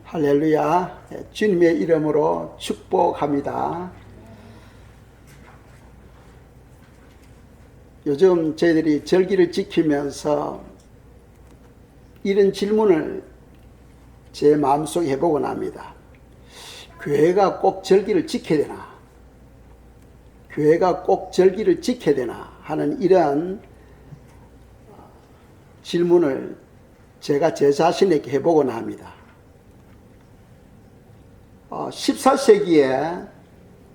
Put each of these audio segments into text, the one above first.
할렐루야. 주님의 이름으로 축복합니다. 요즘 저희들이 절기를 지키면서 이런 질문을 제 마음속에 해보곤 합니다. 교회가 꼭 절기를 지켜야 되나? 교회가 꼭 절기를 지켜야 되나? 하는 이런 질문을 제가 제 자신에게 해보곤 합니다. 14세기에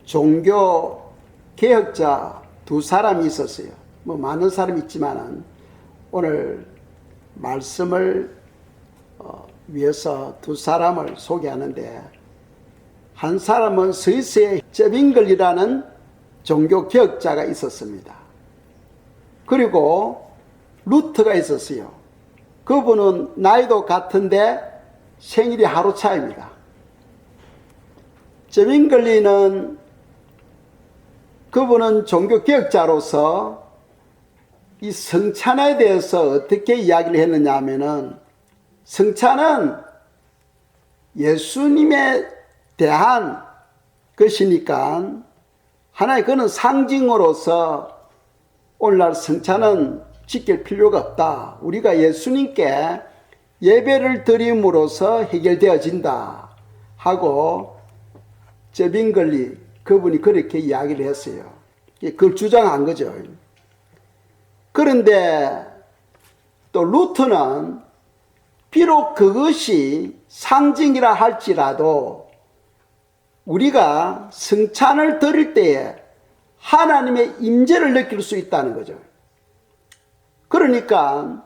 종교 개혁자 두 사람이 있었어요. 많은 사람이 있지만은 오늘 말씀을 위해서 두 사람을 소개하는데, 한 사람은 스위스의 제빙글이라는 종교 개혁자가 있었습니다. 그리고 루트가 있었어요. 그분은 나이도 같은데 생일이 하루 차이입니다. 제빙글리는 그분은 종교 개혁자로서 이 성찬에 대해서 어떻게 이야기를 했느냐 하면은, 성찬은 예수님에 대한 것이니까 하나의 그는 상징으로서 오늘날 성찬은 지킬 필요가 없다. 우리가 예수님께 예배를 드림으로써 해결되어진다 하고 제빙글리 그분이 그렇게 이야기를 했어요. 그걸 주장한 거죠. 그런데 또 루트는 비록 그것이 상징이라 할지라도 우리가 성찬을 드릴 때에 하나님의 임재를 느낄 수 있다는 거죠. 그러니까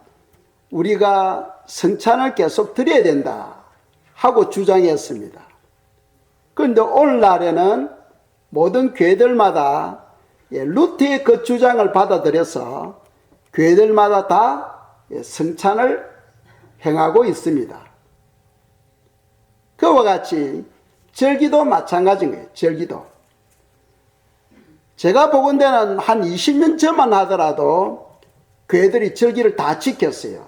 우리가 성찬을 계속 드려야 된다 하고 주장했습니다. 그런데 오늘날에는 모든 교회들마다 루트의 그 주장을 받아들여서 교회들마다 다 성찬을 행하고 있습니다. 그와 같이 절기도 마찬가지인 거예요. 절기도. 제가 보건대는 한 20년 전만 하더라도 교회들이 절기를 다 지켰어요.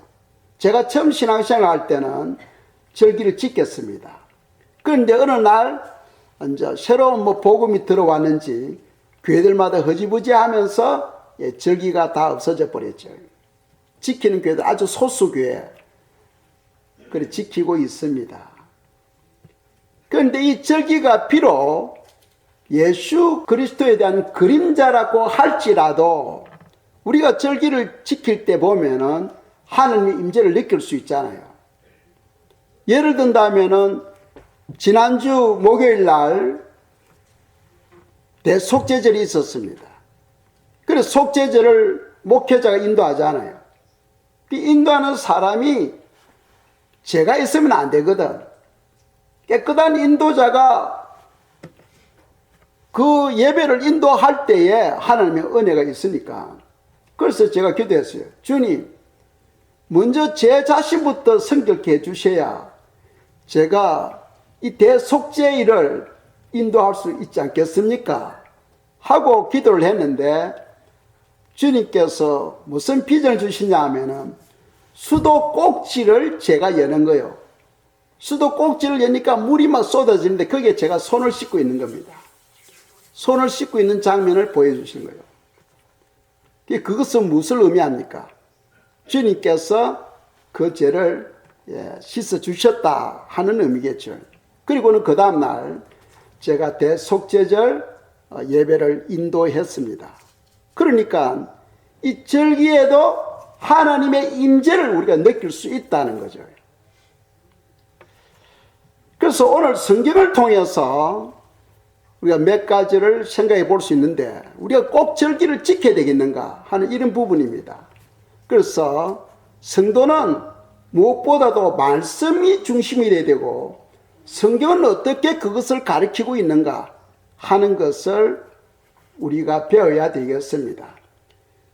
제가 처음 신앙생활 할 때는 절기를 지켰습니다. 그런데 어느 날 이제 새로운 복음이 들어왔는지 교회들마다 허지부지 하면서 절기가 다 없어져 버렸죠. 지키는 교회들 아주 소수 교회 그래 지키고 있습니다. 그런데 이 절기가 비록 예수 그리스도에 대한 그림자라고 할지라도 우리가 절기를 지킬 때 보면은 하나님의 임재를 느낄 수 있잖아요. 예를 든다면은 지난주 목요일 날 대속죄절이 있었습니다. 그래서 속죄절을 목회자가 인도하잖아요. 인도하는 사람이 제가 있으면 안 되거든. 깨끗한 인도자가 그 예배를 인도할 때에 하나님의 은혜가 있으니까. 그래서 제가 기도했어요. 주님, 먼저 제 자신부터 성결케 해주셔야 제가 이 대속죄일을 인도할 수 있지 않겠습니까? 하고 기도를 했는데 주님께서 무슨 비전을 주시냐 하면은 수도꼭지를 제가 여는 거예요. 수도꼭지를 여니까 물이 막 쏟아지는데 거기에 제가 손을 씻고 있는 겁니다. 손을 씻고 있는 장면을 보여주신 거예요. 그것은 무엇을 의미합니까? 주님께서 그 죄를 씻어 주셨다 하는 의미겠죠. 그리고는 그 다음날 제가 대속죄절 예배를 인도했습니다. 그러니까 이 절기에도 하나님의 임재를 우리가 느낄 수 있다는 거죠. 그래서 오늘 성경을 통해서 우리가 몇 가지를 생각해 볼 수 있는데, 우리가 꼭 절기를 지켜야 되겠는가 하는 이런 부분입니다. 그래서 성도는 무엇보다도 말씀이 중심이 돼야 되고, 성경은 어떻게 그것을 가르치고 있는가 하는 것을 우리가 배워야 되겠습니다.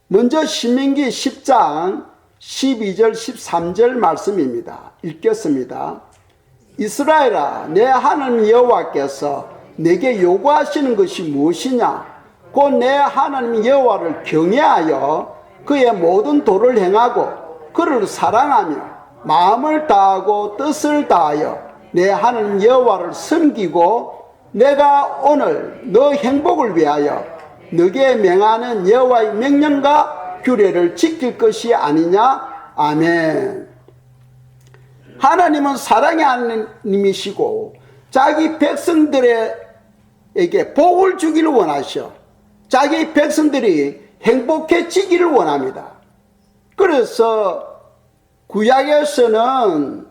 먼저 신명기 10장 12절 13절 말씀입니다. 읽겠습니다. 이스라엘아, 내 하나님 여호와께서 내게 요구하시는 것이 무엇이냐? 곧 내 하나님 여호와를 경외하여 그의 모든 도를 행하고 그를 사랑하며 마음을 다하고 뜻을 다하여 내 하나님 여호와를 섬기고 내가 오늘 너 행복을 위하여 너게 명하는 여호와의 명령과 규례를 지킬 것이 아니냐. 아멘. 하나님은 사랑의 하나님이시고 자기 백성들에게 복을 주기를 원하셔. 자기 백성들이 행복해지기를 원합니다. 그래서 구약에서는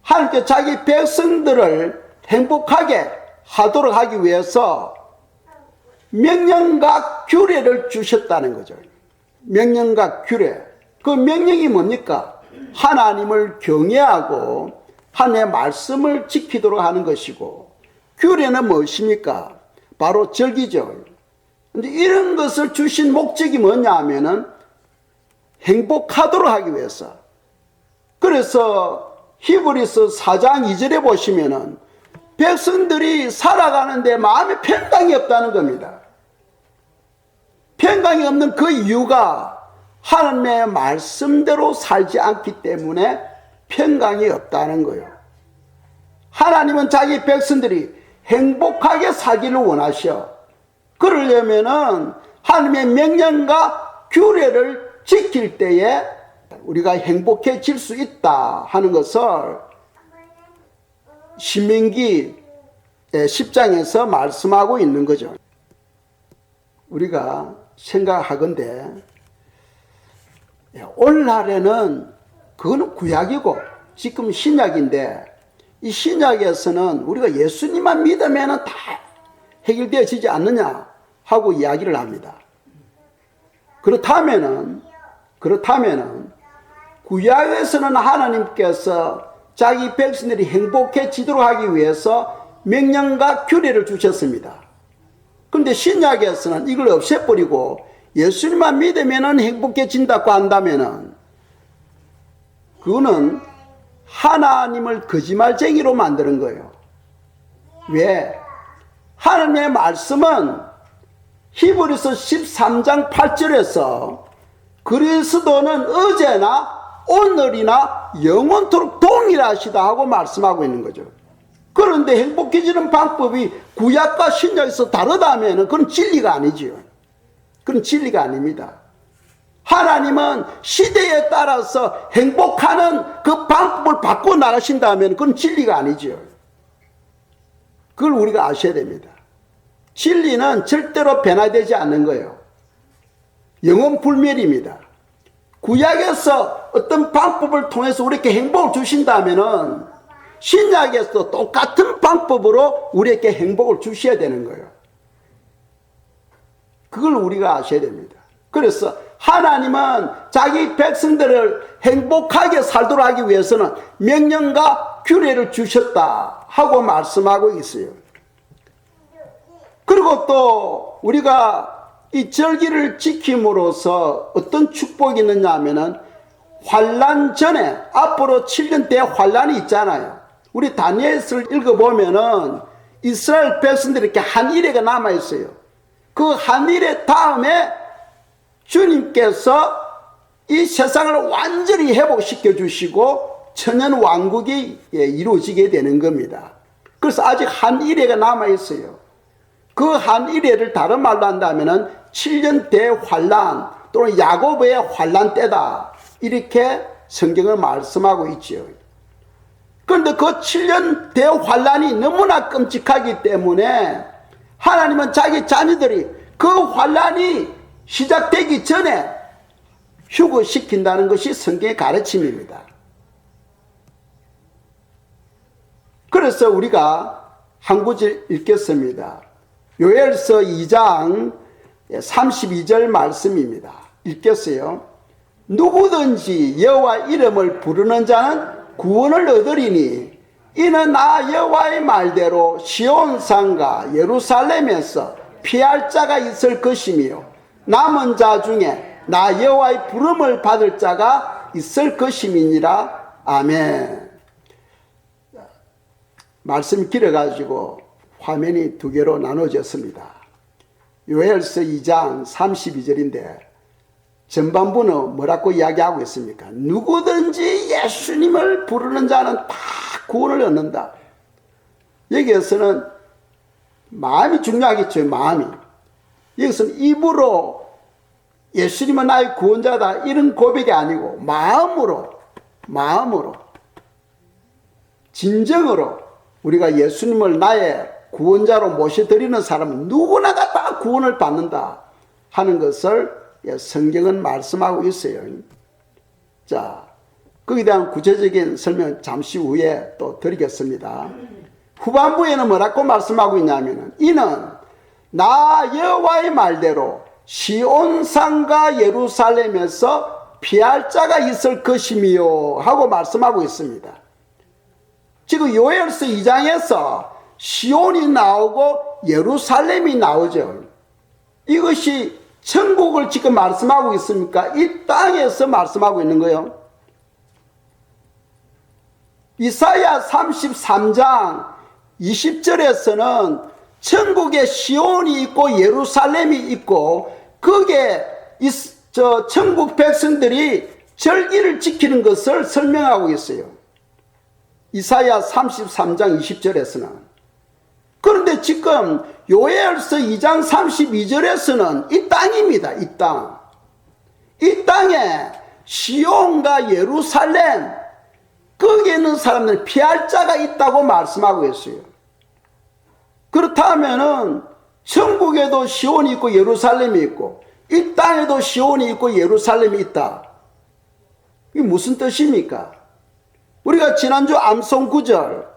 하나님께 자기 백성들을 행복하게 하도록 하기 위해서 명령과 규례를 주셨다는 거죠. 명령과 규례. 그 명령이 뭡니까? 하나님을 경외하고 하나님의 말씀을 지키도록 하는 것이고, 규례는 무엇입니까? 바로 절기죠. 근데 이런 것을 주신 목적이 뭐냐 하면은 행복하도록 하기 위해서. 그래서 히브리서 4장 2절에 보시면은 백성들이 살아가는데 마음에 평강이 없다는 겁니다. 평강이 없는 그 이유가 하나님의 말씀대로 살지 않기 때문에 평강이 없다는 거예요. 하나님은 자기 백성들이 행복하게 살기를 원하셔. 그러려면은 하나님의 명령과 규례를 지킬 때에 우리가 행복해질 수 있다 하는 것을 신명기 10장에서 말씀하고 있는 거죠. 우리가 생각하건대 오늘날에는 그거는 구약이고 지금 신약인데, 이 신약에서는 우리가 예수님만 믿으면 다 해결되어지지 않느냐 하고 이야기를 합니다. 그렇다면은 구약에서는 하나님께서 자기 백성들이 행복해지도록 하기 위해서 명령과 규례를 주셨습니다. 그런데 신약에서는 이걸 없애버리고 예수님만 믿으면 행복해진다고 한다면은 그거는 하나님을 거짓말쟁이로 만드는 거예요. 왜? 하나님의 말씀은 히브리서 13장 8절에서 그리스도는 어제나 오늘이나 영원토록 동일하시다 하고 말씀하고 있는 거죠. 그런데 행복해지는 방법이 구약과 신약에서 다르다면 그건 진리가 아니지요. 그건 진리가 아닙니다. 하나님은 시대에 따라서 행복하는 그 방법을 바꿔 나가신다면 그건 진리가 아니지요. 그걸 우리가 아셔야 됩니다. 진리는 절대로 변화되지 않는 거예요. 영원불멸입니다. 구약에서 어떤 방법을 통해서 우리에게 행복을 주신다면은 신약에서 똑같은 방법으로 우리에게 행복을 주셔야 되는 거예요. 그걸 우리가 아셔야 됩니다. 그래서 하나님은 자기 백성들을 행복하게 살도록 하기 위해서는 명령과 규례를 주셨다 하고 말씀하고 있어요. 그리고 또 우리가 이 절기를 지킴으로써 어떤 축복이 있느냐 하면은 환란 전에 앞으로 7년 대 환란이 있잖아요. 우리 다니엘서를 읽어보면은 이스라엘 백성들이 이렇게 한 일회가 남아있어요. 그 한 일회 다음에 주님께서 이 세상을 완전히 회복시켜 주시고 천년 왕국이 이루어지게 되는 겁니다. 그래서 아직 한 일회가 남아있어요. 그 한 일회를 다른 말로 한다면은 7년 대환란 또는 야고보의 환란 때다, 이렇게 성경을 말씀하고 있죠. 그런데 그 7년 대환란이 너무나 끔찍하기 때문에 하나님은 자기 자녀들이 그 환란이 시작되기 전에 휴거시킨다는 것이 성경의 가르침입니다. 그래서 우리가 한 구절 읽겠습니다. 요엘서 2장 32절 말씀입니다. 읽겠어요. 누구든지 여호와 이름을 부르는 자는 구원을 얻으리니 이는 나 여호와의 말대로 시온산과 예루살렘에서 피할 자가 있을 것이며 남은 자 중에 나 여호와의 부름을 받을 자가 있을 것임이니라. 아멘. 말씀이 길어가지고 화면이 두 개로 나눠졌습니다. 요엘서 2장 32절인데 전반부는 뭐라고 이야기하고 있습니까? 누구든지 예수님을 부르는 자는 다 구원을 얻는다. 여기에서는 마음이 중요하겠죠. 마음이. 여기서는 입으로 예수님은 나의 구원자다 이런 고백이 아니고 마음으로 진정으로 우리가 예수님을 나의 구원자로 모셔드리는 사람은 누구나가 다 구원을 받는다 하는 것을 성경은 말씀하고 있어요. 자, 거기에 대한 구체적인 설명 잠시 후에 또 드리겠습니다. 후반부에는 뭐라고 말씀하고 있냐면 이는 나 여호와의 말대로 시온산과 예루살렘에서 피할 자가 있을 것이며 하고 말씀하고 있습니다. 지금 요엘서 2장에서 시온이 나오고 예루살렘이 나오죠. 이것이 천국을 지금 말씀하고 있습니까? 이 땅에서 말씀하고 있는 거예요. 이사야 33장 20절에서는 천국에 시온이 있고 예루살렘이 있고 거기에 천국 백성들이 절기를 지키는 것을 설명하고 있어요. 이사야 33장 20절에서는. 그런데 지금 요엘서 2장 32절에서는 이 땅입니다. 이 땅. 이 땅에 시온과 예루살렘 거기에 있는 사람들은 피할 자가 있다고 말씀하고 있어요. 그렇다면은 천국에도 시온이 있고 예루살렘이 있고 이 땅에도 시온이 있고 예루살렘이 있다. 이게 무슨 뜻입니까? 우리가 지난주 암송 9절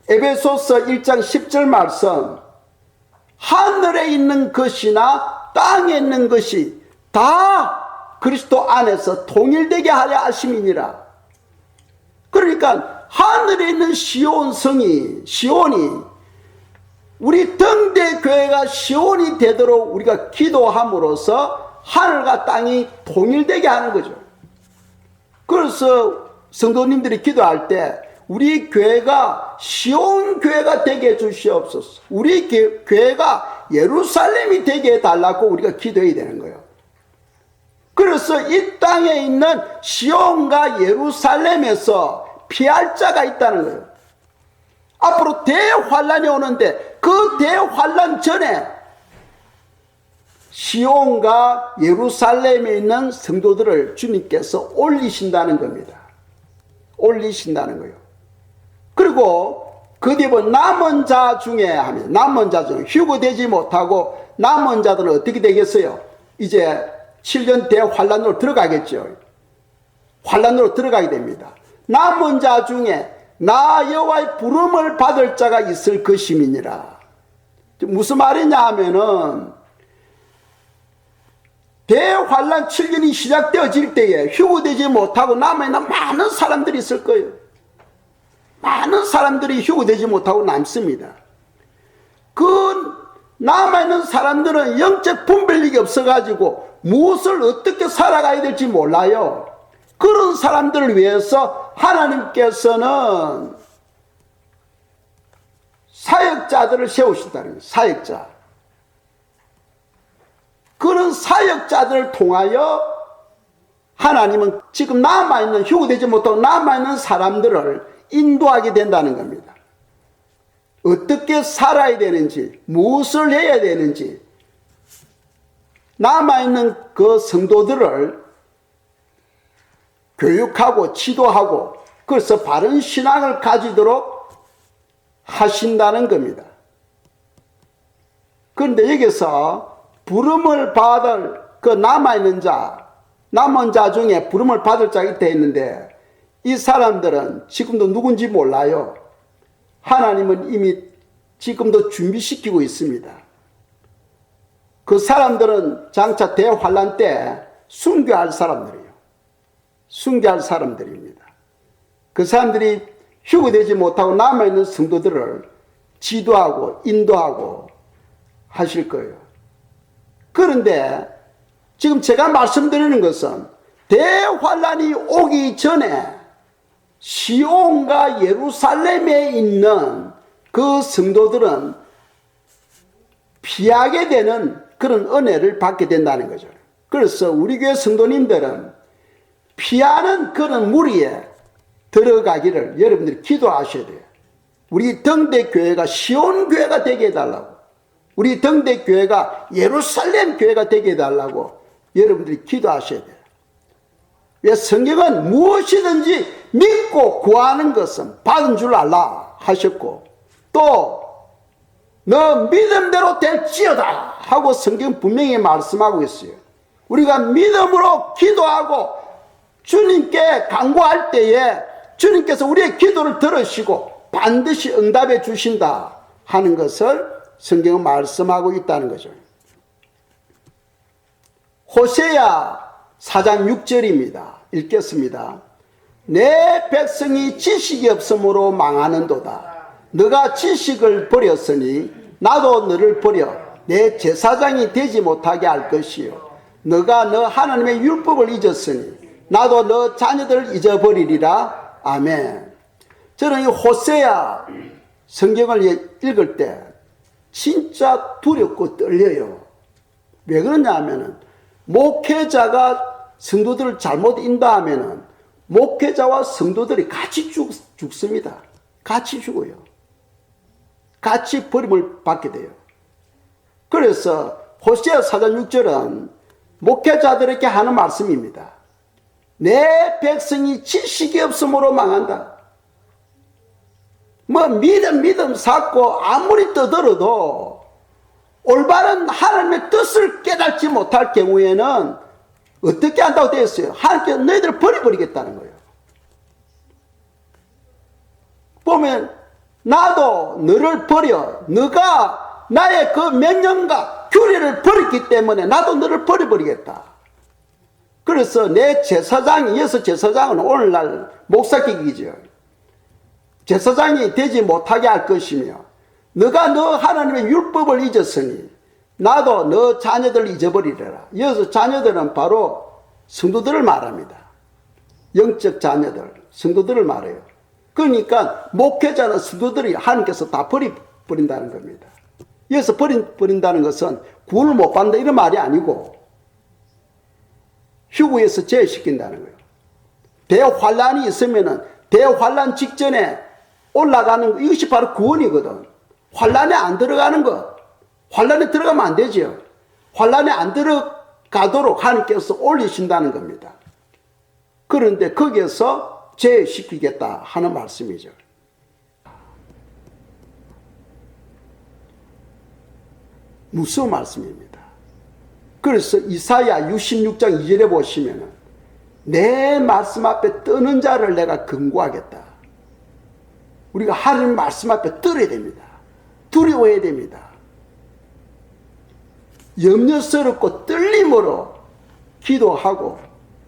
에베소서 1장 10절 말씀 하늘에 있는 것이나 땅에 있는 것이 다 그리스도 안에서 통일되게 하려 하심이니라. 그러니까 하늘에 있는 시온이 우리 등대교회가 시온이 되도록 우리가 기도함으로써 하늘과 땅이 통일되게 하는 거죠. 그래서 성도님들이 기도할 때 우리 교회가 시온 교회가 되게 해주시옵소서. 우리 교회가 예루살렘이 되게 해달라고 우리가 기도해야 되는 거예요. 그래서 이 땅에 있는 시온과 예루살렘에서 피할 자가 있다는 거예요. 앞으로 대환란이 오는데 그 대환란 전에 시온과 예루살렘에 있는 성도들을 주님께서 올리신다는 겁니다. 올리신다는 거예요. 그리고 그 뒤에 남은 자 중에 하면 남은 자 중에 휴거되지 못하고 남은 자들은 어떻게 되겠어요? 이제 7년 대환란으로 들어가겠죠. 환란으로 들어가게 됩니다. 남은 자 중에 나 여호와의 부름을 받을 자가 있을 것임이니라. 무슨 말이냐 하면은 대환란 7년이 시작되어질 때에 휴거되지 못하고 남아있는 많은 사람들이 있을 거예요. 많은 사람들이 휴거되지 못하고 남습니다. 그 남아있는 사람들은 영적 분별력이 없어가지고 무엇을 어떻게 살아가야 될지 몰라요. 그런 사람들을 위해서 하나님께서는 사역자들을 세우신다는 거예요. 사역자. 그런 사역자들을 통하여 하나님은 지금 남아있는 휴거되지 못하고 남아있는 사람들을 인도하게 된다는 겁니다. 어떻게 살아야 되는지, 무엇을 해야 되는지 남아있는 그 성도들을 교육하고 지도하고 그래서 바른 신앙을 가지도록 하신다는 겁니다. 그런데 여기서 부름을 받을 그 남아있는 자, 남은 자 중에 부름을 받을 자가 있다 했는데 이 사람들은 지금도 누군지 몰라요. 하나님은 이미 지금도 준비시키고 있습니다. 그 사람들은 장차 대환란 때 순교할 사람들이에요. 순교할 사람들입니다. 그 사람들이 휴거되지 못하고 남아있는 성도들을 지도하고 인도하고 하실 거예요. 그런데 지금 제가 말씀드리는 것은 대환란이 오기 전에 시온과 예루살렘에 있는 그 성도들은 피하게 되는 그런 은혜를 받게 된다는 거죠. 그래서 우리 교회 성도님들은 피하는 그런 무리에 들어가기를 여러분들이 기도하셔야 돼요. 우리 등대교회가 시온교회가 되게 해달라고, 우리 등대교회가 예루살렘 교회가 되게 해달라고 여러분들이 기도하셔야 돼요. 왜? 성경은 무엇이든지 믿고 구하는 것은 받은 줄 알라 하셨고, 또 너 믿음대로 될지어다 하고 성경 분명히 말씀하고 있어요. 우리가 믿음으로 기도하고 주님께 간구할 때에 주님께서 우리의 기도를 들으시고 반드시 응답해 주신다 하는 것을 성경은 말씀하고 있다는 거죠. 호세야 4장 6절입니다. 읽겠습니다. 내 백성이 지식이 없으므로 망하는도다. 너가 지식을 버렸으니 나도 너를 버려 내 제사장이 되지 못하게 할 것이요. 너가 너 하나님의 율법을 잊었으니 나도 너 자녀들을 잊어버리리라. 아멘. 저는 이 호세야 성경을 읽을 때 진짜 두렵고 떨려요. 왜 그러냐 하면은 목회자가 성도들을 잘못 인도하면은 목회자와 성도들이 같이 죽습니다. 같이 죽어요. 같이 버림을 받게 돼요. 그래서 호세아 4장 6절은 목회자들에게 하는 말씀입니다. 내 백성이 지식이 없으므로 망한다. 뭐 믿음 쌓고 아무리 떠들어도 올바른 하나님의 뜻을 깨닫지 못할 경우에는 어떻게 한다고 되어 있어요? 하나님께서 너희들을 버려버리겠다는 거예요. 보면 나도 너를 버려, 너가 나의 그 명령과 규례를 버렸기 때문에 나도 너를 버려버리겠다. 그래서 내 제사장이, 이어서 제사장은 오늘날 목사격이죠. 제사장이 되지 못하게 할 것이며, 너가 너 하나님의 율법을 잊었으니 나도 너 자녀들을 잊어버리리라. 이어서 자녀들은 바로 성도들을 말합니다. 영적 자녀들, 성도들을 말해요. 그러니까 목회자는 성도들이 하나님께서 다 버린다는 겁니다. 여기서 버린다는 것은 구원을 못 받는다 이런 말이 아니고 휴구에서 제외시킨다는 거예요. 대환란이 있으면은 대환란 직전에 올라가는 거, 이것이 바로 구원이거든. 환란에 안 들어가는 것, 환란에 들어가면 안 되죠. 환란에 안 들어가도록 하나님께서 올리신다는 겁니다. 그런데 거기에서 제외시키겠다 하는 말씀이죠. 무서운 말씀입니다. 그래서 이사야 66장 2절에 보시면 내 말씀 앞에 뜨는 자를 내가 금고하겠다. 우리가 하나님 말씀 앞에 떨어야 됩니다. 두려워해야 됩니다. 염려스럽고 떨림으로 기도하고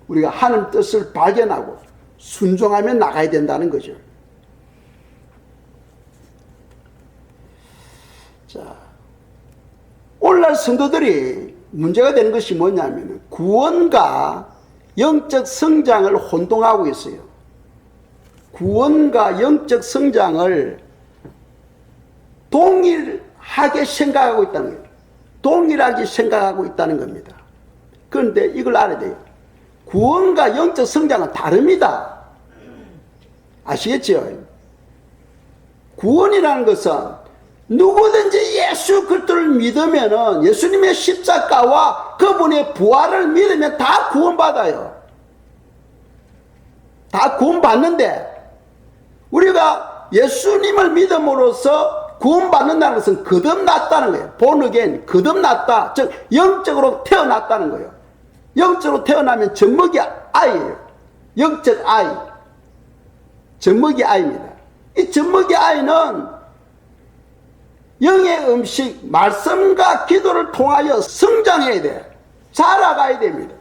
우리가 하나님 뜻을 발견하고 순종하며 나가야 된다는 거죠. 자, 오늘날 성도들이 문제가 되는 것이 뭐냐면 구원과 영적 성장을 혼동하고 있어요. 구원과 영적 성장을 동일하게 생각하고 있다는 거예요. 동일하게 생각하고 있다는 겁니다. 그런데 이걸 알아야 돼요. 구원과 영적 성장은 다릅니다. 아시겠죠? 구원이라는 것은 누구든지 예수 그리스도를 믿으면은 예수님의 십자가와 그분의 부활을 믿으면 다 구원받아요. 다 구원받는데 우리가 예수님을 믿음으로써 구원받는다는 것은 거듭났다는 거예요. born again, 거듭났다. 즉 영적으로 태어났다는 거예요. 영적으로 태어나면 젖먹이 아이예요. 영적 아이. 젖먹이 아이입니다. 이 젖먹이 아이는 영의 음식, 말씀과 기도를 통하여 성장해야 돼요. 자라가야 됩니다.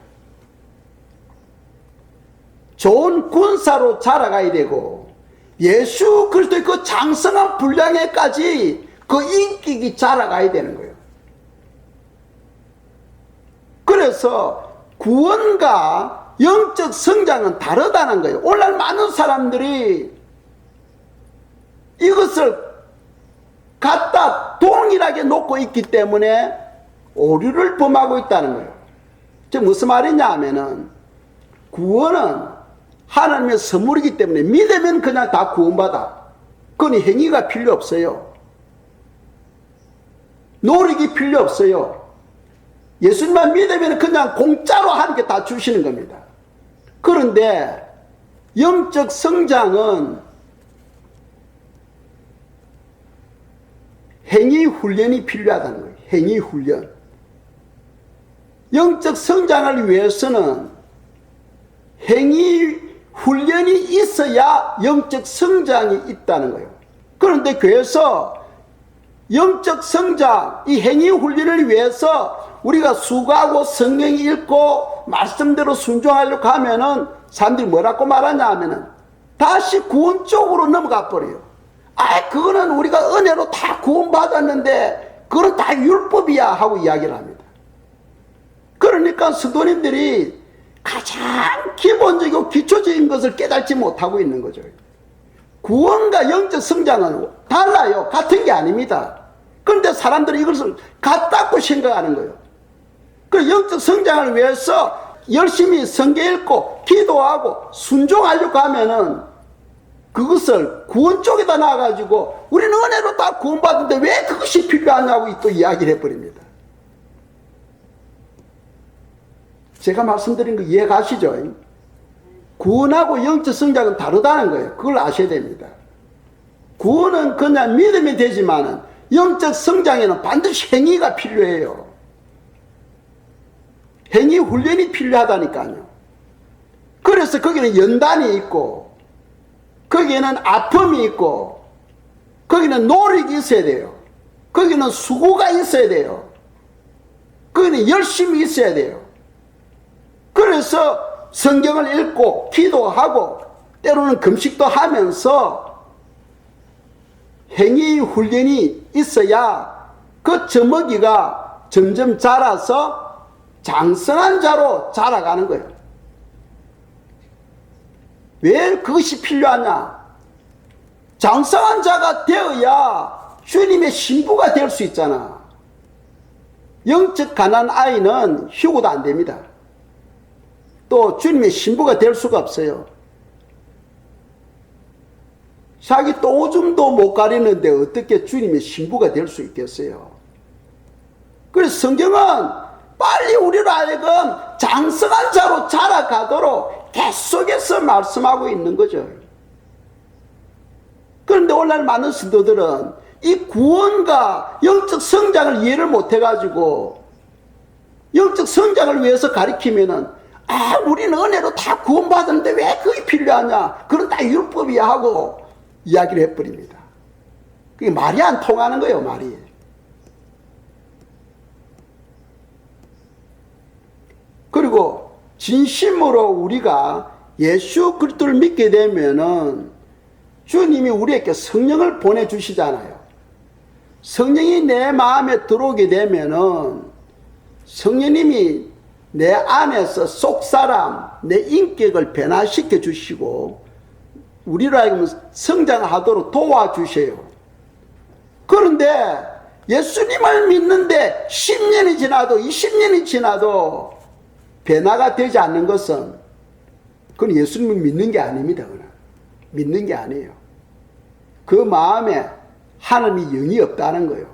좋은 군사로 자라가야 되고 예수 그리스도의 그 장성한 분량에까지 그 인격이 자라가야 되는 거예요. 그래서 구원과 영적 성장은 다르다는 거예요. 오늘날 많은 사람들이 이것을 갖다 동일하게 놓고 있기 때문에 오류를 범하고 있다는 거예요. 즉 무슨 말이냐 하면은 구원은 하나님의 선물이기 때문에 믿으면 그냥 다 구원받아. 그건 행위가 필요 없어요. 노력이 필요 없어요. 예수님만 믿으면 그냥 공짜로 하나님께 다 주시는 겁니다. 그런데 영적 성장은 행위 훈련이 필요하다는 거예요. 행위 훈련. 영적 성장을 위해서는 행위 훈련이 있어야 영적 성장이 있다는 거예요. 그런데 교회에서 영적 성장, 이 행위 훈련을 위해서 우리가 수고하고 성경 읽고 말씀대로 순종하려고 하면은 사람들이 뭐라고 말하냐 하면은 다시 구원 쪽으로 넘어가 버려요. 그거는 우리가 은혜로 다 구원받았는데 그건 다 율법이야 하고 이야기를 합니다. 그러니까 성도님들이 가장 기본적이고 기초적인 것을 깨닫지 못하고 있는 거죠. 구원과 영적 성장은 달라요. 같은 게 아닙니다. 그런데 사람들은 이것을 같다고 생각하는 거예요. 그 영적 성장을 위해서 열심히 성경 읽고 기도하고 순종하려고 하면은 그것을 구원 쪽에다 놔가지고 우리는 은혜로 다 구원받는데 왜 그것이 필요하냐고 또 이야기를 해버립니다. 제가 말씀드린 거 이해 가시죠? 구원하고 영적 성장은 다르다는 거예요. 그걸 아셔야 됩니다. 구원은 그냥 믿으면 되지만은 영적 성장에는 반드시 행위가 필요해요. 행위 훈련이 필요하다니까요. 그래서 거기는 연단이 있고 거기에는 아픔이 있고 거기는 노력이 있어야 돼요. 거기는 수고가 있어야 돼요. 거기는 열심히 있어야 돼요. 그래서 성경을 읽고 기도하고 때로는 금식도 하면서 행위 훈련이 있어야 그 젖먹이가 점점 자라서 장성한 자로 자라가는 거예요. 왜 그것이 필요하냐? 장성한 자가 되어야 주님의 신부가 될 수 있잖아. 영적 가난한 아이는 휴고도 안 됩니다. 또 주님의 신부가 될 수가 없어요. 자기 똥오줌도 못 가리는데 어떻게 주님의 신부가 될 수 있겠어요? 그래서 성경은 빨리 우리로 하여금 장성한 자로 자라가도록 계속해서 말씀하고 있는 거죠. 그런데 오늘날 많은 성도들은 이 구원과 영적 성장을 이해를 못해가지고 영적 성장을 위해서 가리키면은 우리는 은혜로 다 구원받았는데 왜 그게 필요하냐? 그건 다 율법이야 하고 이야기를 해버립니다. 그게 말이 안 통하는 거예요, 말이. 그리고 진심으로 우리가 예수 그리스도를 믿게 되면은 주님이 우리에게 성령을 보내주시잖아요. 성령이 내 마음에 들어오게 되면은 성령님이 내 안에서 속사람, 내 인격을 변화시켜 주시고 우리로 하여금 성장하도록 도와주세요. 그런데 예수님을 믿는데 10년이 지나도 20년이 지나도 변화가 되지 않는 것은 그건 예수님을 믿는 게 아닙니다. 그건 믿는 게 아니에요. 그 마음에 하나님의 영이 없다는 거예요.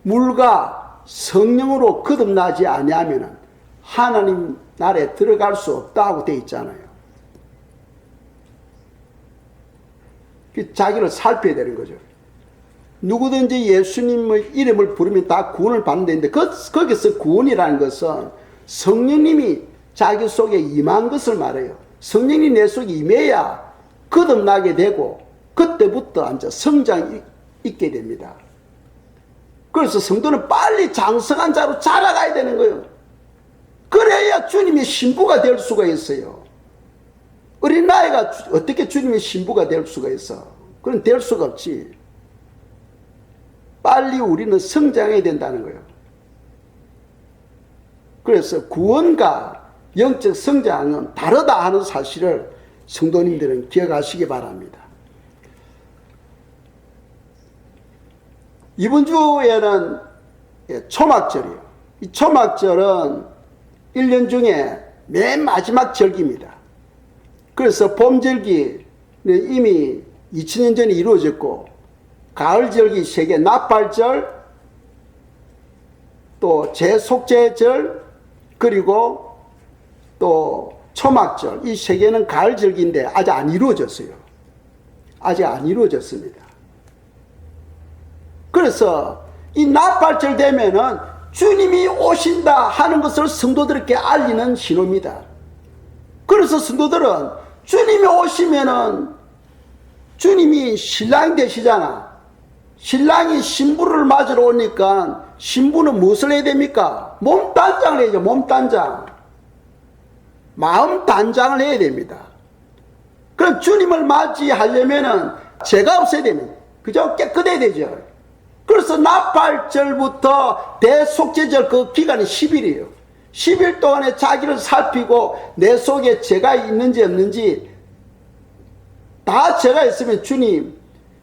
물과 성령으로 거듭나지 아니하면 하나님 나라에 들어갈 수 없다고 되어 있잖아요. 자기를 살펴야 되는 거죠. 누구든지 예수님의 이름을 부르면 다 구원을 받는데 거기서 구원이라는 것은 성령님이 자기 속에 임한 것을 말해요. 성령이 내 속에 임해야 거듭나게 되고 그때부터 이제 성장이 있게 됩니다. 그래서 성도는 빨리 장성한 자로 자라가야 되는 거예요. 그래야 주님의 신부가 될 수가 있어요. 어린아이가 어떻게 주님의 신부가 될 수가 있어? 그건 될 수가 없지. 빨리 우리는 성장해야 된다는 거예요. 그래서 구원과 영적 성장은 다르다 하는 사실을 성도님들은 기억하시기 바랍니다. 이번 주에는 초막절이에요. 이 초막절은 1년 중에 맨 마지막 절기입니다. 그래서 봄절기, 이미 2000년 전에 이루어졌고, 가을절기 3개, 나팔절, 또 제속제절, 그리고 또 초막절, 이 3개는 가을절기인데 아직 안 이루어졌어요. 아직 안 이루어졌습니다. 그래서 이 나팔절 되면은 주님이 오신다 하는 것을 성도들에게 알리는 신호입니다. 그래서 성도들은 주님이 오시면은 주님이 신랑이 되시잖아. 신랑이 신부를 맞으러 오니까 신부는 무엇을 해야 됩니까? 몸단장을 해야죠. 몸단장. 마음 단장을 해야 됩니다. 그럼 주님을 맞이하려면은 죄가 없어야 됩니다. 그죠? 깨끗해야 되죠. 그래서 나팔절부터 대속죄절 그 기간이 10일이에요. 10일 동안에 자기를 살피고 내 속에 죄가 있는지 없는지 다 죄가 있으면 주님,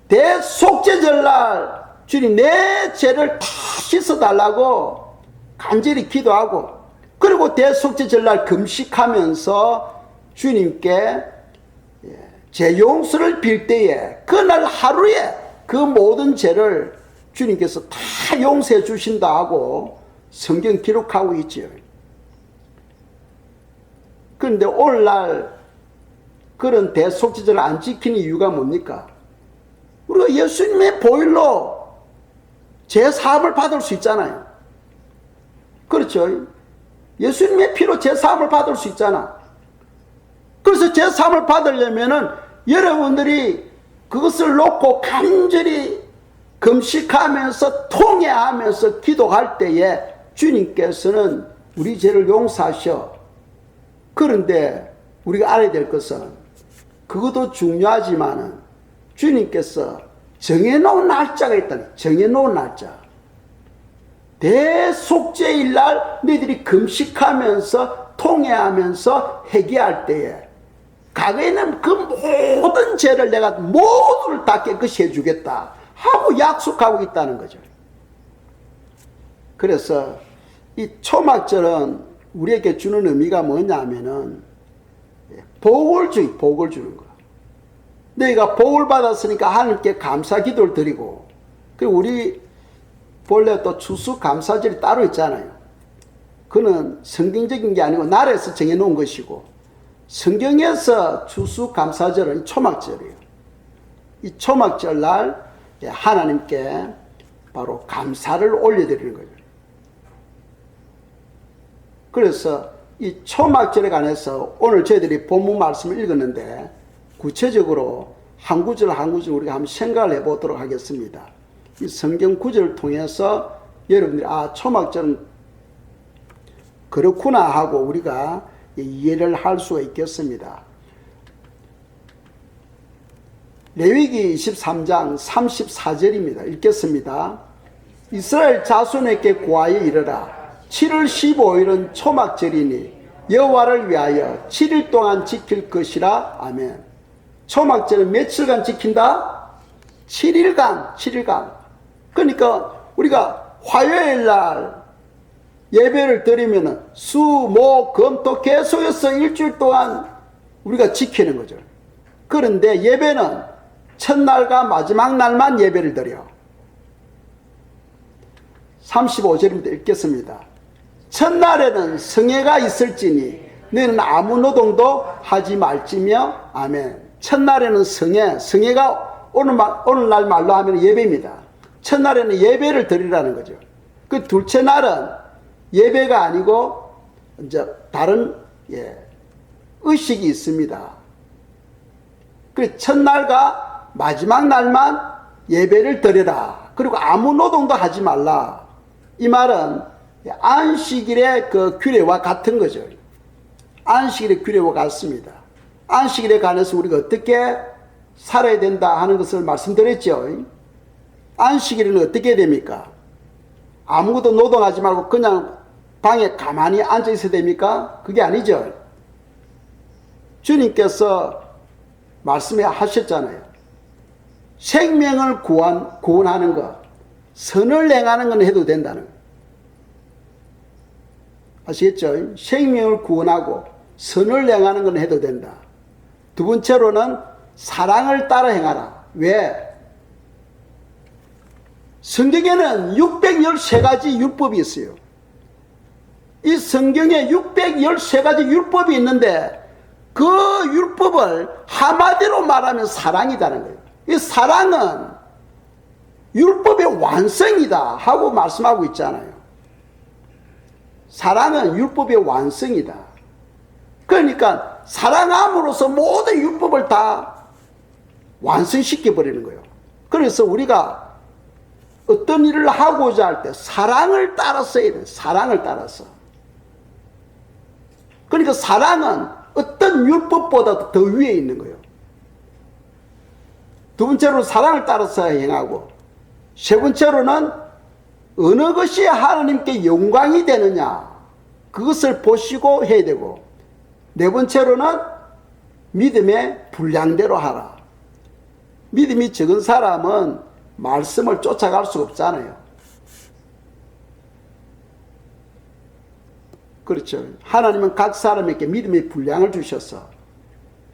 대속죄절날 주님 내 죄를 다 씻어달라고 간절히 기도하고, 그리고 대속죄절날 금식하면서 주님께 죄 용서를 빌 때에 그날 하루에 그 모든 죄를 주님께서 다 용서해 주신다 하고 성경 기록하고 있죠. 그런데 오늘날 그런 대속죄절을 안 지키는 이유가 뭡니까? 우리가 예수님의 보혈로 죄 사함을 받을 수 있잖아요. 그렇죠? 예수님의 피로 죄 사함을 받을 수 있잖아. 그래서 죄 사함을 받으려면은 여러분들이 그것을 놓고 간절히 금식하면서 통회하면서 기도할 때에 주님께서는 우리 죄를 용서하셔. 그런데 우리가 알아야 될 것은 그것도 중요하지만은 주님께서 정해놓은 날짜가 있다니. 정해놓은 날짜. 대속죄일 날 너희들이 금식하면서 통회하면서 회개할 때에 과거에는 그 모든 죄를 내가 모두를 다 깨끗이 해주겠다 하고 약속하고 있다는 거죠. 그래서 이 초막절은 우리에게 주는 의미가 뭐냐면은 복을 주는 거야. 너희가 복을 받았으니까 하나님께 감사 기도를 드리고, 그리고 우리 본래 또 추수감사절이 따로 있잖아요. 그는 성경적인 게 아니고 나라에서 정해놓은 것이고, 성경에서 추수감사절은 초막절이에요. 이 초막절 날 하나님께 바로 감사를 올려드리는 거죠. 그래서 이 초막절에 관해서 오늘 저희들이 본문 말씀을 읽었는데 구체적으로 한 구절 한 구절 우리가 한번 생각을 해보도록 하겠습니다. 이 성경 구절을 통해서 여러분들이 초막절은 그렇구나 하고 우리가 이해를 할 수가 있겠습니다. 레위기 23장 34절입니다. 읽겠습니다. 이스라엘 자손에게 고하여 이르라. 7월 15일은 초막절이니 여호와를 위하여 7일 동안 지킬 것이라. 아멘. 초막절은 며칠간 지킨다? 7일간. 그러니까 우리가 화요일 날 예배를 드리면은 수, 목, 금 또 계속해서 일주일 동안 우리가 지키는 거죠. 그런데 예배는 첫날과 마지막 날만 예배를 드려. 35절입니다. 읽겠습니다. 첫날에는 성회가 있을지니 너희는 아무 노동도 하지 말지며. 아멘. 첫날에는 성회가 오늘날 말로 하면 예배입니다. 첫날에는 예배를 드리라는 거죠. 그 둘째 날은 예배가 아니고 이제 다른 의식이 있습니다. 그 첫날과 마지막 날만 예배를 드려라. 그리고 아무 노동도 하지 말라. 이 말은 안식일의 그 규례와 같은 거죠. 안식일의 규례와 같습니다. 안식일에 관해서 우리가 어떻게 살아야 된다 하는 것을 말씀드렸죠. 안식일은 어떻게 됩니까? 아무것도 노동하지 말고 그냥 방에 가만히 앉아 있어야 됩니까? 그게 아니죠. 주님께서 말씀해 하셨잖아요. 생명을 구원하는 것, 선을 행하는 건 해도 된다는 것. 아시겠죠? 생명을 구원하고 선을 행하는 건 해도 된다. 두 번째로는 사랑을 따라 행하라. 왜? 성경에는 613가지 율법이 있어요. 이 성경에 613가지 율법이 있는데 그 율법을 한마디로 말하면 사랑이라는 거예요. 이 사랑은 율법의 완성이다 하고 말씀하고 있잖아요. 사랑은 율법의 완성이다. 그러니까 사랑함으로써 모든 율법을 다 완성시켜버리는 거예요. 그래서 우리가 어떤 일을 하고자 할 때 사랑을 따라서 해야 돼요. 사랑을 따라서. 그러니까 사랑은 어떤 율법보다도 더 위에 있는 거예요. 두 번째로 사랑을 따라서 행하고, 세 번째로는 어느 것이 하나님께 영광이 되느냐 그것을 보시고 해야 되고, 네 번째로는 믿음의 분량대로 하라. 믿음이 적은 사람은 말씀을 쫓아갈 수 없잖아요. 그렇죠. 하나님은 각 사람에게 믿음의 분량을 주셔서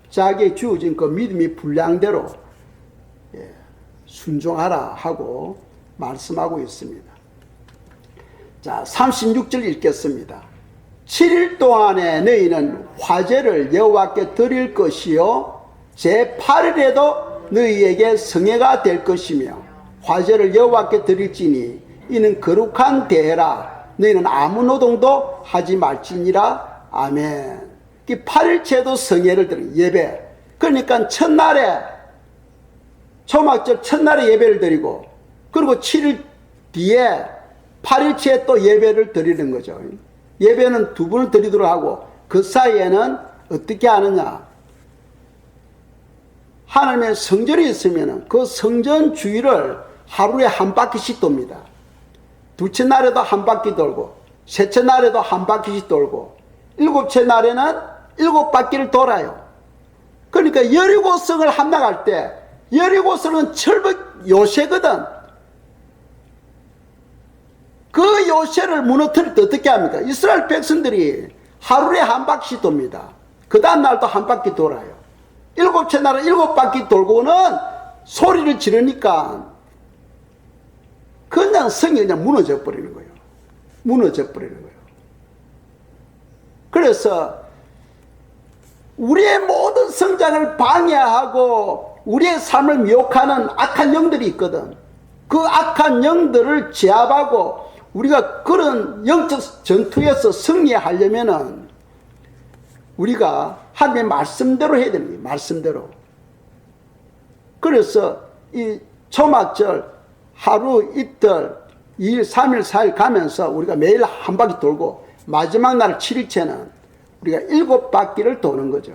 자기의 주어진 그 믿음의 분량대로 순종하라 하고 말씀하고 있습니다. 자, 36절 읽겠습니다. 7일 동안에 너희는 화제를 여호와께 드릴 것이요 제8일에도 너희에게 성회가 될 것이며 화제를 여호와께 드릴지니 이는 거룩한 대회라. 너희는 아무 노동도 하지 말지니라. 아멘. 이 8일째도 성회를 드리는 예배. 그러니까 첫날에 초막절 첫날에 예배를 드리고, 그리고 7일 뒤에 8일째에 또 예배를 드리는 거죠. 예배는 두 번을 드리도록 하고, 그 사이에는 어떻게 하느냐? 하나님의 성전이 있으면 그 성전 주위를 하루에 한 바퀴씩 돕니다. 둘째 날에도 한 바퀴 돌고, 셋째 날에도 한 바퀴씩 돌고, 일곱째 날에는 7바퀴를 돌아요. 그러니까 17성을 함락할 때, 17성은 철벽 요새거든. 그 요새를 무너뜨릴 때 어떻게 합니까? 이스라엘 백성들이 하루에 한 바퀴 돕니다. 그 다음 날도 한 바퀴 돌아요. 일곱째 날은 7바퀴 돌고는 소리를 지르니까 그냥 성이 그냥 무너져 버리는 거예요. 무너져 버리는 거예요. 그래서 우리의 모든 성장을 방해하고 우리의 삶을 미혹하는 악한 영들이 있거든. 그 악한 영들을 제압하고 우리가 그런 영적 전투에서 승리하려면은 우리가 하나님의 말씀대로 해야 되는 거예요. 말씀대로. 그래서 이 초막절 하루, 이틀, 2일, 3일, 4일 가면서 우리가 매일 한 바퀴 돌고 마지막 날 7일째는 우리가 7바퀴를 도는 거죠.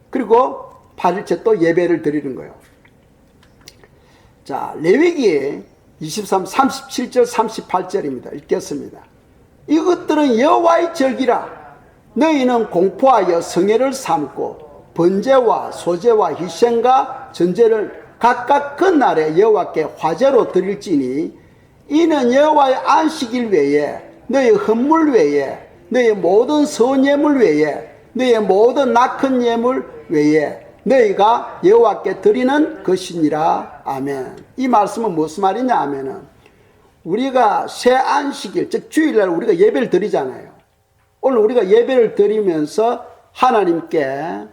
그리고 8일째 또 예배를 드리는 거예요. 자, 레위기 23, 37절, 38절입니다. 읽겠습니다. 이것들은 여호와의 절기라. 너희는 공포하여 성회를 삼고 번제와 소제와 희생과 전제를 각각 그 날에 여호와께 화제로 드릴지니 이는 여호와의 안식일 외에 너희 헌물 외에 너희 모든 선 예물 외에 너희 모든 낙헌 예물 외에 너희가 여호와께 드리는 것이니라. 아멘. 이 말씀은 무슨 말이냐 하면은 우리가 새 안식일 즉 주일날 우리가 예배를 드리잖아요. 오늘 우리가 예배를 드리면서 하나님께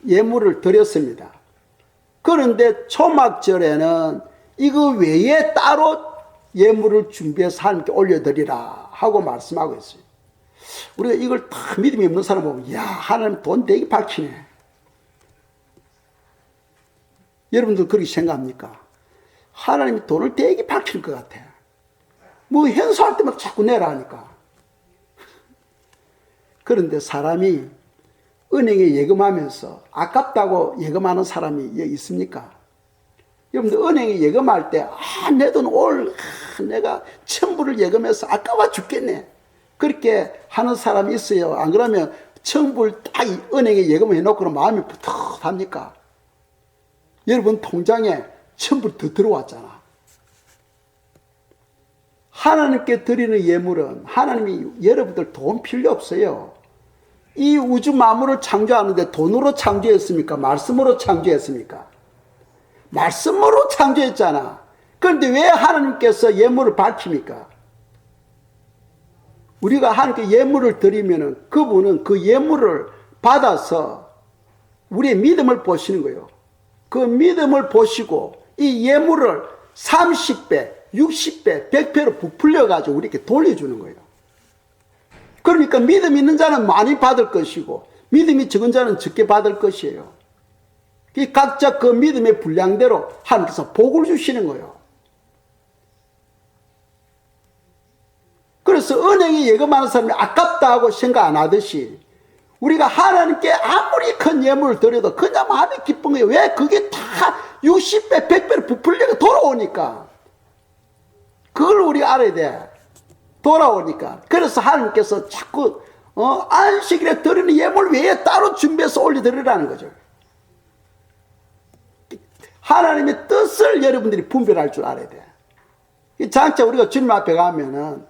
예물을 드렸습니다. 그런데 초막절에는 이거 외에 따로 예물을 준비해서 하나님께 올려드리라 하고 말씀하고 있어요. 우리가 이걸 다 믿음이 없는 사람 보면 야 하나님 돈 되게 박히네. 여러분들 그렇게 생각합니까? 하나님이 돈을 되게 박힐 것 같아. 뭐 행사할 때마다 자꾸 내라 하니까. 그런데 사람이 은행에 예금하면서 아깝다고 예금하는 사람이 여기 있습니까? 여러분들 은행에 예금할 때 내 돈 내가 1000불을 예금해서 아까워 죽겠네. 그렇게 하는 사람이 있어요. 안 그러면 1000불 딱 은행에 예금을 해놓고 마음이 풋풋합니까? 여러분 통장에 1000불 더 들어왔잖아. 하나님께 드리는 예물은 하나님이 여러분들 돈 필요 없어요. 이 우주 만물을 창조하는데 돈으로 창조했습니까? 말씀으로 창조했습니까? 말씀으로 창조했잖아. 그런데 왜 하나님께서 예물을 밝힙니까? 우리가 하나님께 예물을 드리면은 그분은 그 예물을 받아서 우리의 믿음을 보시는 거예요. 그 믿음을 보시고 이 예물을 30배, 60배, 100배로 부풀려가지고 우리에게 돌려주는 거예요. 그러니까 믿음 있는 자는 많이 받을 것이고 믿음이 적은 자는 적게 받을 것이에요. 이 각자 그 믿음의 분량대로 하나님께서 복을 주시는 거예요. 그래서 은행에 예금하는 사람이 아깝다 하고 생각 안 하듯이 우리가 하나님께 아무리 큰 예물을 드려도 그냥 마음이 기쁜 거예요. 왜? 그게 다 60배, 100배로 부풀려가 돌아오니까. 그걸 우리가 알아야 돼. 돌아오니까. 그래서 하나님께서 자꾸 안식일에 드리는 예물 외에 따로 준비해서 올려드리라는 거죠. 하나님의 뜻을 여러분들이 분별할 줄 알아야 돼. 장차 우리가 주님 앞에 가면은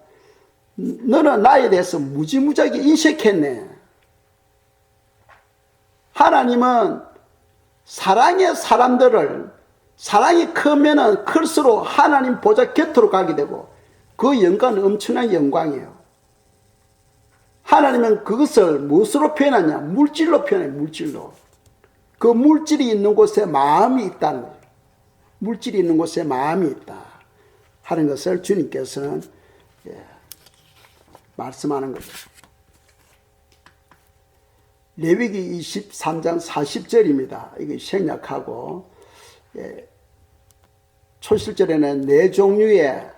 너는 나에 대해서 무지무지하게 인식했네. 하나님은 사랑의 사람들을 사랑이 크면은 클수록 하나님 보좌 곁으로 가게 되고 그 영광은 엄청난 영광이에요. 하나님은 그것을 무엇으로 표현하냐? 물질로 표현해. 물질로. 그 물질이 있는 곳에 마음이 있다는 거예요. 물질이 있는 곳에 마음이 있다 하는 것을 주님께서는 말씀하는 거죠. 레위기 23장 40절입니다. 이거 생략하고 초실절에는 4종류의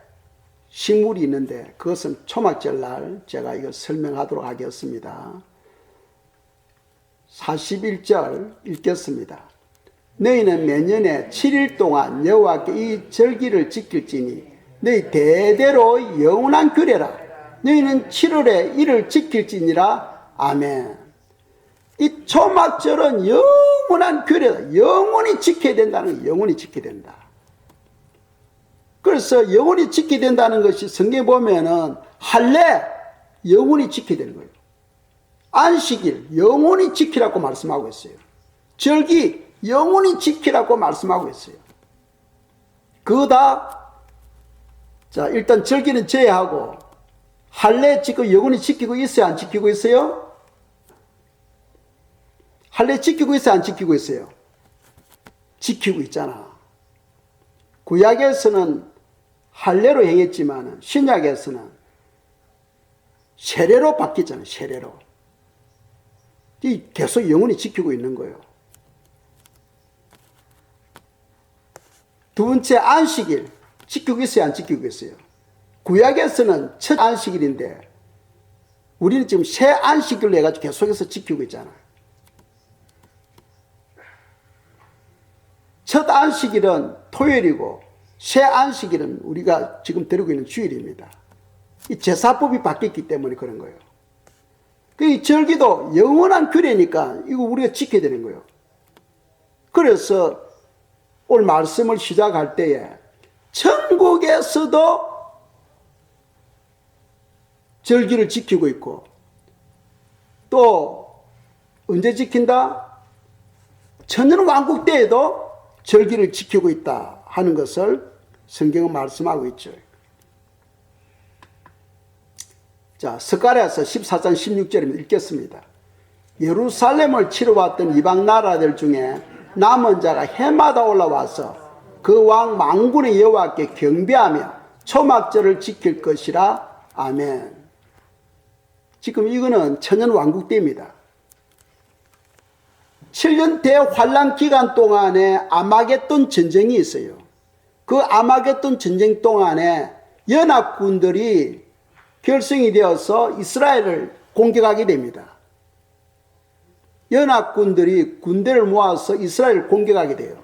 식물이 있는데 그것은 초막절날 제가 이거 설명하도록 하겠습니다. 41절 읽겠습니다. 너희는 매년에 7일 동안 여호와께 이 절기를 지킬지니 너희 대대로 영원한 규례라. 너희는 7월에 이를 지킬지니라. 아멘. 이 초막절은 영원한 규례다. 영원히 지켜야 된다는 거예요. 영원히 지켜야 된다. 그래서 영원히 지켜야 된다는 것이 성경에 보면은 할례 영원히 지켜야 되는 거예요. 안식일 영원히 지키라고 말씀하고 있어요. 절기 영원히 지키라고 말씀하고 있어요. 그거 다, 자, 일단 절기는 제외하고 할례 지금 영원히 지키고 있어요? 안 지키고 있어요? 할례 지키고 있어요? 안 지키고 있어요? 지키고 있잖아. 구약에서는 할례로 행했지만 신약에서는 세례로 바뀌잖아요. 세례로. 계속 영원히 지키고 있는 거예요. 두 번째 안식일 지키고 있어요? 안 지키고 있어요? 구약에서는 첫 안식일인데 우리는 지금 새 안식일로 해가지고 계속해서 지키고 있잖아요. 첫 안식일은 토요일이고 새 안식일은 우리가 지금 드리고 있는 주일입니다. 이 제사법이 바뀌었기 때문에 그런 거예요. 이 절기도 영원한 규례니까 이거 우리가 지켜야 되는 거예요. 그래서 오늘 말씀을 시작할 때에 천국에서도 절기를 지키고 있고 또 언제 지킨다? 천년왕국 때에도 절기를 지키고 있다 하는 것을 성경은 말씀하고 있죠. 자, 스가랴서 14장 16절입니다. 읽겠습니다. 예루살렘을 치러 왔던 이방 나라들 중에 남은 자가 해마다 올라와서 그 왕 만군의 여호와께 경배하며 초막절을 지킬 것이라. 아멘. 지금 이거는 천년왕국 때입니다. 7년 대환란 기간 동안에 아마겟돈 전쟁이 있어요. 그 아마겟돈 전쟁 동안에 연합군들이 결성이 되어서 이스라엘을 공격하게 됩니다. 연합군들이 군대를 모아서 이스라엘을 공격하게 돼요.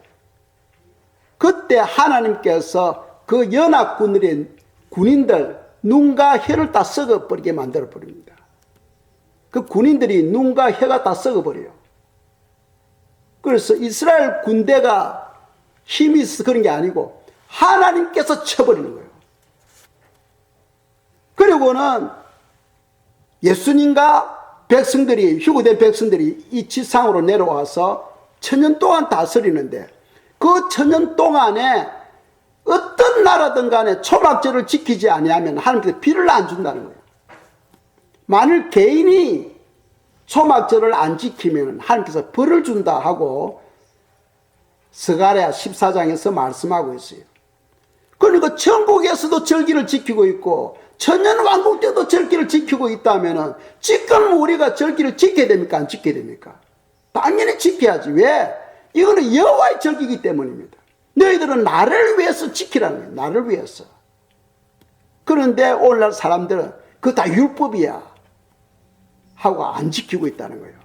그때 하나님께서 그 연합군들의 군인들 눈과 혀를 다 썩어버리게 만들어버립니다. 그 군인들이 눈과 혀가 다 썩어버려요. 그래서 이스라엘 군대가 힘이 있어서 그런 게 아니고 하나님께서 쳐버리는 거예요. 그리고는 예수님과 백성들이, 휴거된 백성들이 이 지상으로 내려와서 천년 동안 다스리는데 그 천년 동안에 어떤 나라든 간에 초막절을 지키지 아니하면 하나님께서 비를 안 준다는 거예요. 만일 개인이 초막절을 안 지키면 하나님께서 벌을 준다 하고 스가랴 14장에서 말씀하고 있어요. 그러니까 천국에서도 절기를 지키고 있고 천년 왕국 때도 절기를 지키고 있다면 지금 우리가 절기를 지켜야 됩니까? 안 지켜야 됩니까? 당연히 지켜야지. 왜? 이거는 여호와의 절기이기 때문입니다. 너희들은 나를 위해서 지키라는 거예요. 나를 위해서. 그런데 오늘날 사람들은 그거 다 율법이야 하고 안 지키고 있다는 거예요.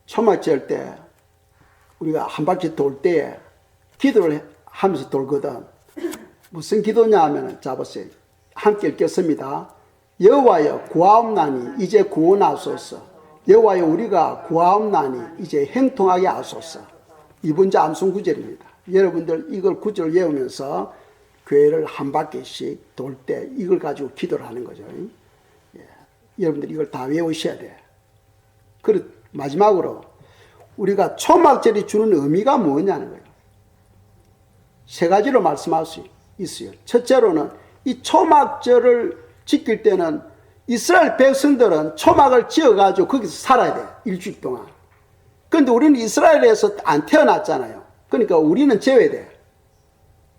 초막절 때 우리가 한 바퀴 돌 때에 기도를 하면서 돌거든. 무슨 기도냐 하면 잡았어요. 함께 읽겠습니다. 여호와여 구하옵나니 이제 구원하소서. 여호와여 우리가 구하옵나니 이제 행통하게 하소서. 이분자 암송 구절입니다. 여러분들 이걸 구절 외우면서 교회를 한 바퀴씩 돌 때 이걸 가지고 기도를 하는 거죠. 예. 여러분들 이걸 다 외우셔야 돼. 그리고 마지막으로 우리가 초막절이 주는 의미가 뭐냐는 거예요. 세 가지로 말씀할 수 있어요. 첫째로는 이 초막절을 지킬 때는 이스라엘 백성들은 초막을 지어가지고 거기서 살아야 돼. 일주일 동안. 그런데 우리는 이스라엘에서 안 태어났잖아요. 그러니까 우리는 제외돼.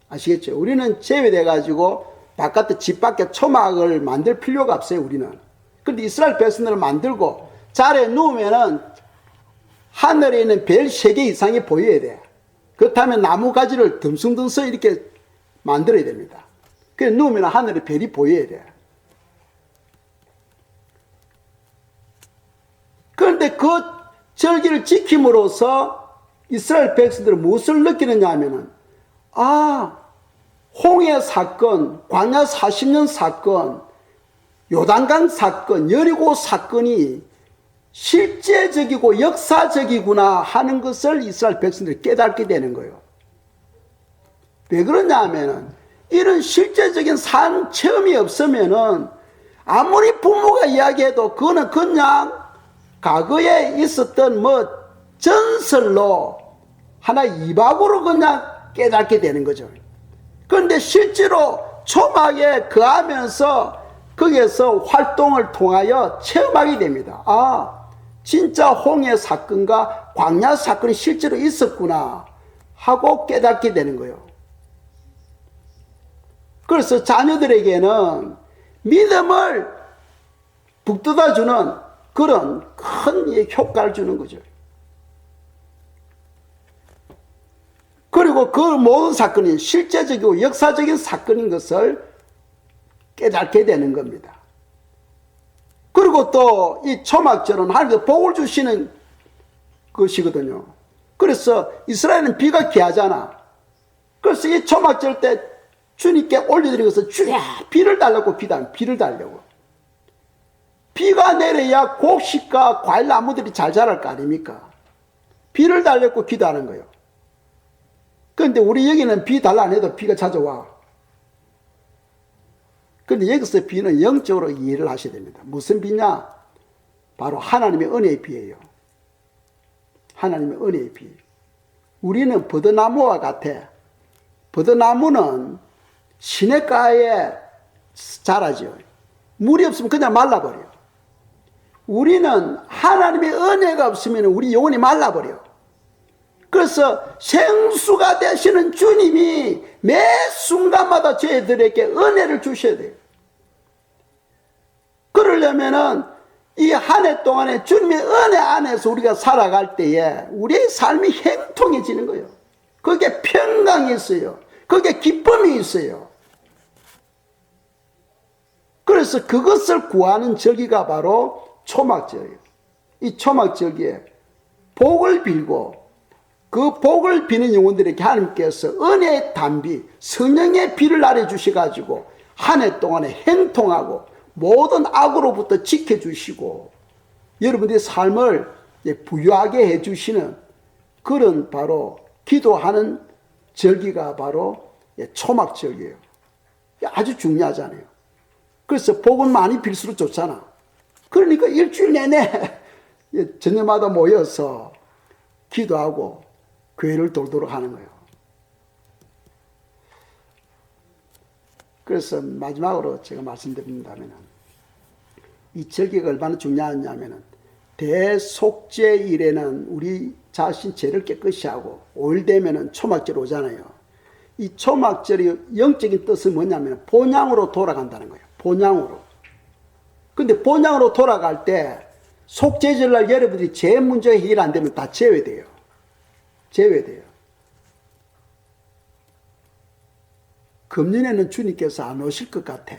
아시겠죠? 우리는 제외돼가지고 바깥에 집 밖에 초막을 만들 필요가 없어요. 우리는. 그런데 이스라엘 백성들은 만들고 자리에 누우면은 하늘에 있는 별 3개 이상이 보여야 돼. 그렇다면 나무 가지를 듬성듬성 이렇게 만들어야 됩니다. 그래서 누우면 하늘에 별이 보여야 돼. 그런데 그 절기를 지킴으로써 이스라엘 백성들은 무엇을 느끼느냐 하면은, 홍해 사건, 광야 40년 사건, 요단강 사건, 여리고 사건이 실제적이고 역사적이구나 하는 것을 이스라엘 백성들이 깨닫게 되는 거예요. 왜 그러냐 하면은 이런 실제적인 삶 체험이 없으면은 아무리 부모가 이야기해도 그거는 그냥 과거에 있었던 전설로 하나 이박으로 그냥 깨닫게 되는 거죠. 그런데 실제로 초막에 거하면서 거기에서 활동을 통하여 체험하게 됩니다. 진짜 홍해 사건과 광야 사건이 실제로 있었구나 하고 깨닫게 되는 거예요. 그래서 자녀들에게는 믿음을 북돋아주는 그런 큰 효과를 주는 거죠. 그리고 그 모든 사건이 실제적이고 역사적인 사건인 것을 깨닫게 되는 겁니다. 그리고 또 이 초막절은 하나님께서 복을 주시는 것이거든요. 그래서 이스라엘은 비가 귀하잖아. 그래서 이 초막절 때 주님께 올려드리는 것은 주야 비를 달라고 기도하는 비를 달라고. 비가 내려야 곡식과 과일나무들이 잘 자랄 거 아닙니까? 비를 달라고 기도하는 거예요. 그런데 우리 여기는 비 달라 안 해도 비가 찾아와. 그런데 여기서 비는 영적으로 이해를 하셔야 됩니다. 무슨 비냐? 바로 하나님의 은혜의 비예요. 하나님의 은혜의 비. 우리는 버드나무와 같아. 버드나무는 시냇가에 자라죠. 물이 없으면 그냥 말라버려요. 우리는 하나님의 은혜가 없으면 우리 영혼이 말라버려요. 그래서 생수가 되시는 주님이 매 순간마다 저희들에게 은혜를 주셔야 돼요. 그러려면은 이 한 해 동안에 주님의 은혜 안에서 우리가 살아갈 때에 우리의 삶이 행통해지는 거예요. 그게 평강이 있어요. 그게 기쁨이 있어요. 그래서 그것을 구하는 절기가 바로 초막절이에요. 이 초막절기에 복을 빌고 그 복을 비는 영혼들에게 하나님께서 은혜의 단비, 성령의 비를 내려주셔가지고 한 해 동안에 행통하고 모든 악으로부터 지켜주시고 여러분들의 삶을 부유하게 해주시는 그런 바로 기도하는 절기가 바로 초막절기예요. 아주 중요하잖아요. 그래서 복은 많이 빌수록 좋잖아. 그러니까 일주일 내내 저녁마다 모여서 기도하고 교회를 돌도록 하는 거예요. 그래서 마지막으로 제가 말씀드린다면 이 절기가 얼마나 중요하냐면 대속죄일에는 우리 자신 죄를 깨끗이 하고 5일 되면 초막절 오잖아요. 이 초막절이 영적인 뜻은 뭐냐면 본향으로 돌아간다는 거예요. 본향으로. 근데 본향으로 돌아갈 때 속죄절날 여러분들이 죄 문제 해결 안 되면 다 제외돼요. 제외돼요. 금년에는 주님께서 안 오실 것 같아.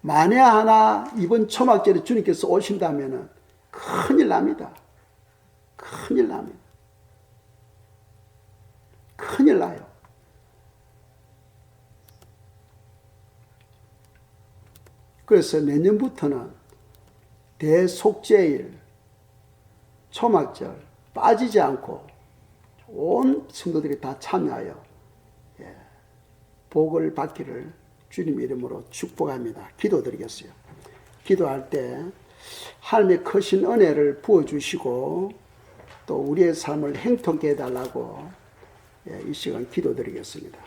만에 하나 이번 초막절에 주님께서 오신다면 큰일 납니다. 큰일 납니다. 큰일 나요. 그래서 내년부터는 대속죄일, 초막절 빠지지 않고 온 성도들이 다 참여하여 복을 받기를 주님 이름으로 축복합니다. 기도드리겠어요. 기도할 때 하나님의 크신 은혜를 부어주시고 또 우리의 삶을 행통케 해달라고 이 시간 기도드리겠습니다.